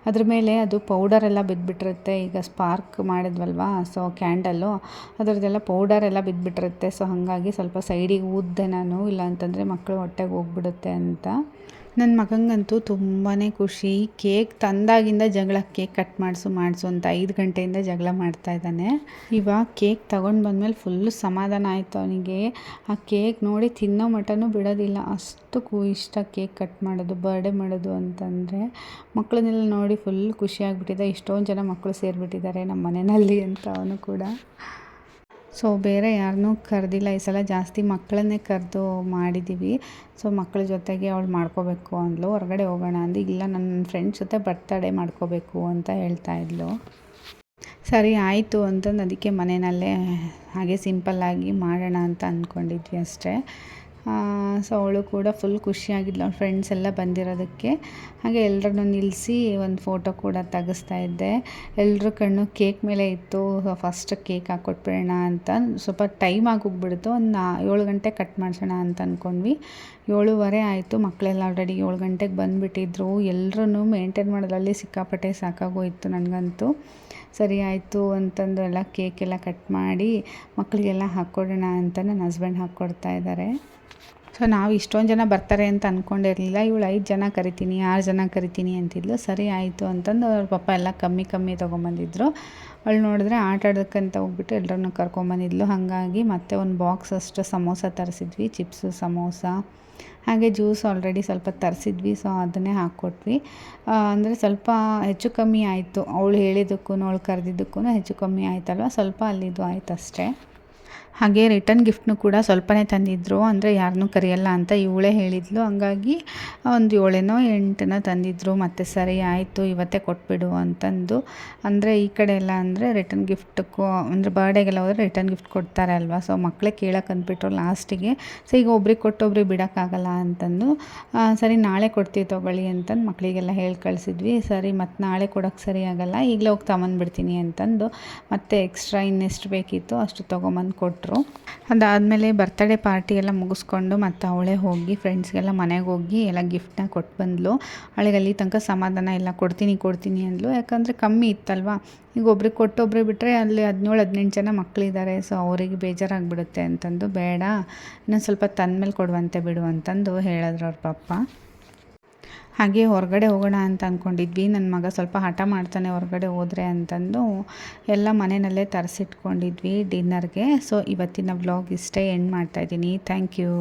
ಅದ್ರ ಮೇಲೆ ಅದು ಪೌಡರೆಲ್ಲ ಬಿದ್ದುಬಿಟ್ಟಿರುತ್ತೆ. ಈಗ ಸ್ಪಾರ್ಕ್ ಮಾಡಿದ್ವಲ್ವ, ಸೊ ಕ್ಯಾಂಡಲ್ಲು ಅದರದ್ದೆಲ್ಲ ಪೌಡರೆಲ್ಲ ಬಿದ್ದುಬಿಟ್ಟಿರುತ್ತೆ. ಸೊ ಹಾಗಾಗಿ ಸ್ವಲ್ಪ ಸೈಡಿಗೆ ಊದ್ದೆ ನಾನು, ಇಲ್ಲ ಅಂತಂದರೆ ಮಕ್ಕಳು ಹೊಟ್ಟೆಗೆ ಹೋಗ್ಬಿಡುತ್ತೆ ಅಂತ. ನನ್ನ ಮಗಂಗಂತೂ ತುಂಬಾ ಖುಷಿ. ಕೇಕ್ ತಂದಾಗಿಂದ ಜಗಳ, ಕೇಕ್ ಕಟ್ ಮಾಡಿಸು ಅಂತ 5 ಗಂಟೆಯಿಂದ ಜಗಳ ಮಾಡ್ತಾ ಇದ್ದಾನೆ. ಇವಾಗ ಕೇಕ್ ತೊಗೊಂಡು ಬಂದಮೇಲೆ ಫುಲ್ಲು ಸಮಾಧಾನ ಆಯಿತು ಅವನಿಗೆ. ಆ ಕೇಕ್ ನೋಡಿ ತಿನ್ನೋ ಮಟನೂ ಬಿಡೋದಿಲ್ಲ, ಅಷ್ಟು ಇಷ್ಟ ಕೇಕ್ ಕಟ್ ಮಾಡೋದು, ಬರ್ಡೇ ಮಾಡೋದು ಅಂತಂದರೆ. ಮಕ್ಕಳನ್ನೆಲ್ಲ ನೋಡಿ ಫುಲ್ ಖುಷಿಯಾಗಿಬಿಟ್ಟಿದೆ. ಇಷ್ಟೊಂದು ಜನ ಮಕ್ಕಳು ಸೇರಿಬಿಟ್ಟಿದ್ದಾರೆ ನಮ್ಮ ಮನೆಯಲ್ಲಿ ಅಂತ ಅವನು ಕೂಡ. ಸೊ ಬೇರೆ ಯಾರನ್ನೂ ಕರೆದಿಲ್ಲ ಈ ಸಲ, ಜಾಸ್ತಿ ಮಕ್ಕಳನ್ನೇ ಕರೆದು ಮಾಡಿದ್ದೀವಿ. ಸೊ ಮಕ್ಕಳ ಜೊತೆಗೆ ಅವಳು ಮಾಡ್ಕೋಬೇಕು ಅಂದ್ಲು. ಹೊರಗಡೆ ಹೋಗೋಣ ಅಂದು, ಇಲ್ಲ ನನ್ನ ಫ್ರೆಂಡ್ಸ್ ಜೊತೆ ಬರ್ತಡೇ ಮಾಡ್ಕೋಬೇಕು ಅಂತ ಹೇಳ್ತಾ ಇದ್ಲು. ಸರಿ ಆಯಿತು ಅಂತಂದು ಅದಕ್ಕೆ ಮನೆಯಲ್ಲೇ ಹಾಗೆ ಸಿಂಪಲ್ಲಾಗಿ ಮಾಡೋಣ ಅಂತ ಅಂದ್ಕೊಂಡಿದ್ವಿ ಅಷ್ಟೇ. ಸೊ ಅವಳು ಕೂಡ ಫುಲ್ ಖುಷಿಯಾಗಿದ್ಲು, ಅವ್ಳ ಫ್ರೆಂಡ್ಸ್ ಎಲ್ಲ ಬಂದಿರೋದಕ್ಕೆ. ಹಾಗೆ ಎಲ್ಲರನ್ನೂ ನಿಲ್ಲಿಸಿ ಒಂದು ಫೋಟೋ ಕೂಡ ತೆಗೆಸ್ತಾ ಇದ್ದೆ. ಎಲ್ಲರ ಕಣ್ಣು ಕೇಕ್ ಮೇಲೆ ಇತ್ತು. ಫಸ್ಟ್ ಕೇಕ್ ಹಾಕ್ಕೊಟ್ಬಿಡೋಣ ಅಂತ ಸ್ವಲ್ಪ ಟೈಮ್ ಆಗೋಗ್ಬಿಡ್ತು. ಒಂದು 7 ಗಂಟೆ ಕಟ್ ಮಾಡಿಸೋಣ ಅಂತ ಅಂದ್ಕೊಂಡ್ವಿ. 7:15 ಆಯಿತು. ಮಕ್ಕಳೆಲ್ಲ ಆಲ್ರೆಡಿ 7 ಗಂಟೆಗೆ ಬಂದುಬಿಟ್ಟಿದ್ರು. ಎಲ್ಲರೂ ಮೇಂಟೈನ್ ಮಾಡೋದ್ರಲ್ಲಿ ಸಿಕ್ಕಾಪಟ್ಟೆ ಸಾಕಾಗೋಯಿತು ನನಗಂತೂ. ಸರಿ ಆಯಿತು ಅಂತಂದು ಎಲ್ಲ ಕೇಕೆಲ್ಲ ಕಟ್ ಮಾಡಿ ಮಕ್ಕಳಿಗೆಲ್ಲ ಹಾಕ್ಕೊಡೋಣ ಅಂತ ನನ್ನ ಹಸ್ಬೆಂಡ್ ಹಾಕ್ಕೊಡ್ತಾ ಇದ್ದಾರೆ. ಸೊ ನಾವು ಇಷ್ಟೊಂದು ಜನ ಬರ್ತಾರೆ ಅಂತ ಅಂದ್ಕೊಂಡಿರಲಿಲ್ಲ. ಇವಳು 5 ಜನ ಕರಿತೀನಿ 6 ಜನ ಕರಿತೀನಿ ಅಂತಿದ್ಲು. ಸರಿ ಆಯಿತು ಅಂತಂದು ಅವ್ರ ಪಪ್ಪ ಎಲ್ಲ ಕಮ್ಮಿ ತೊಗೊಂಬಂದಿದ್ರು. ಅವಳು ನೋಡಿದ್ರೆ ಆಟ ಆಡೋಕ್ಕಂತ ಹೋಗ್ಬಿಟ್ಟು ಎಲ್ಲರನ್ನೂ ಕರ್ಕೊಂಬಂದಿದ್ಲು. ಹಾಗಾಗಿ ಮತ್ತೆ ಒಂದು ಬಾಕ್ಸ್ ಅಷ್ಟು ಸಮೋಸ ತರಿಸಿದ್ವಿ, ಚಿಪ್ಸು ಸಮೋಸ. ಹಾಗೆ ಜ್ಯೂಸ್ ಆಲ್ರೆಡಿ ಸ್ವಲ್ಪ ತರಿಸಿದ್ವಿ. ಸೊ ಅದನ್ನೇ ಹಾಕ್ಕೊಟ್ವಿ. ಅಂದರೆ ಸ್ವಲ್ಪ ಹೆಚ್ಚು ಕಮ್ಮಿ ಆಯಿತು, ಅವಳು ಹೇಳಿದ್ದಕ್ಕೂ ಅವಳು ಕರೆದಿದ್ದಕ್ಕೂ ಹೆಚ್ಚು ಕಮ್ಮಿ ಆಯ್ತಲ್ವ, ಸ್ವಲ್ಪ ಅಲ್ಲಿದು ಆಯ್ತು ಅಷ್ಟೇ. ಹಾಗೆ ರಿಟರ್ನ್ ಗಿಫ್ಟ್ನು ಕೂಡ ಸ್ವಲ್ಪನೇ ತಂದಿದ್ದರು, ಅಂದರೆ ಯಾರನ್ನೂ ಕರೆಯಲ್ಲ ಅಂತ ಇವಳೇ ಹೇಳಿದ್ಲು. ಹಂಗಾಗಿ ಒಂದು 7-8 ತಂದಿದ್ದರು. ಮತ್ತು ಸರಿ ಆಯಿತು ಇವತ್ತೇ ಕೊಟ್ಬಿಡು ಅಂತಂದು. ಅಂದರೆ ಈ ಕಡೆ ಎಲ್ಲ ಅಂದರೆ ರಿಟರ್ನ್ ಗಿಫ್ಟಕ್ಕೂ ಅಂದರೆ ಬರ್ಡೇಗೆಲ್ಲ ಹೋದರೆ ರಿಟರ್ನ್ ಗಿಫ್ಟ್ ಕೊಡ್ತಾರೆ ಅಲ್ವಾ. ಸೊ ಮಕ್ಕಳೇ ಕೇಳಕ್ಕೆ ಅಂದ್ಬಿಟ್ರು ಲಾಸ್ಟಿಗೆ. ಸೊ ಈಗ ಒಬ್ರಿಗೆ ಕೊಟ್ಟು ಒಬ್ರಿಗೆ ಬಿಡೋಕ್ಕಾಗಲ್ಲ ಅಂತಂದು, ಸರಿ ನಾಳೆ ಕೊಡ್ತೀವಿ ತೊಗೊಳ್ಳಿ ಅಂತಂದು ಮಕ್ಕಳಿಗೆಲ್ಲ ಹೇಳಿ ಕಳಿಸಿದ್ವಿ. ಸರಿ ಮತ್ತು ನಾಳೆ ಕೊಡೋಕ್ಕೆ ಸರಿ ಆಗೋಲ್ಲ, ಈಗಲೇ ಹೋಗಿ ತಗೊಂಡ್ಬಿಡ್ತೀನಿ ಅಂತಂದು ಮತ್ತೆ ಎಕ್ಸ್ಟ್ರಾ ಇನ್ನೆಷ್ಟು ಬೇಕಿತ್ತು ಅಷ್ಟು ತೊಗೊಂಬಂದು ಕೊಟ್ಟರು. ಅದಾದಮೇಲೆ ಬರ್ತಡೇ ಪಾರ್ಟಿ ಎಲ್ಲ ಮುಗಿಸ್ಕೊಂಡು ಮತ್ತು ಅವಳೇ ಹೋಗಿ ಫ್ರೆಂಡ್ಸ್ಗೆಲ್ಲ ಮನೆಗೆ ಹೋಗಿ ಎಲ್ಲ ಗಿಫ್ಟನ್ನ ಕೊಟ್ಟು ಬಂದಳು. ಅವಳಿಗೆ ಅಲ್ಲಿ ತನಕ ಸಮಾಧಾನ ಇಲ್ಲ, ಕೊಡ್ತೀನಿ ಅಂದಳು. ಯಾಕಂದರೆ ಕಮ್ಮಿ ಇತ್ತಲ್ವ, ಈಗ ಒಬ್ರಿಗೆ ಕೊಟ್ಟು ಒಬ್ರಿಗೆ ಬಿಟ್ಟರೆ ಅಲ್ಲಿ 17-18 ಜನ ಮಕ್ಕಳಿದ್ದಾರೆ. ಸೊ ಅವರಿಗೆ ಬೇಜಾರಾಗಿಬಿಡುತ್ತೆ ಅಂತಂದು, ಬೇಡ ಇನ್ನೊಂದು ಸ್ವಲ್ಪ ತಂದಮೇಲೆ ಕೊಡುವಂತೆ ಬಿಡು ಅಂತಂದು ಹೇಳಿದ್ರು ಅವ್ರ ಪಪ್ಪ. ಹಾಗೆ ಹೊರಗಡೆ ಹೋಗೋಣ ಅಂತ ಅಂದ್ಕೊಂಡಿದ್ವಿ. ನನ್ನ ಮಗ ಸ್ವಲ್ಪ ಹಠ ಮಾಡ್ತಾನೆ ಹೊರಗಡೆ ಹೋದರೆ ಅಂತಂದು ಎಲ್ಲ ಮನೆಯಲ್ಲೇ ತರಿಸಿಟ್ಕೊಂಡಿದ್ವಿ ಡಿನ್ನರ್ಗೆ. ಸೊ ಇವತ್ತಿನ ವ್ಲಾಗ್ ಇಷ್ಟೇ ಎಂಡ್ ಮಾಡ್ತಾಯಿದ್ದೀನಿ. Thank you.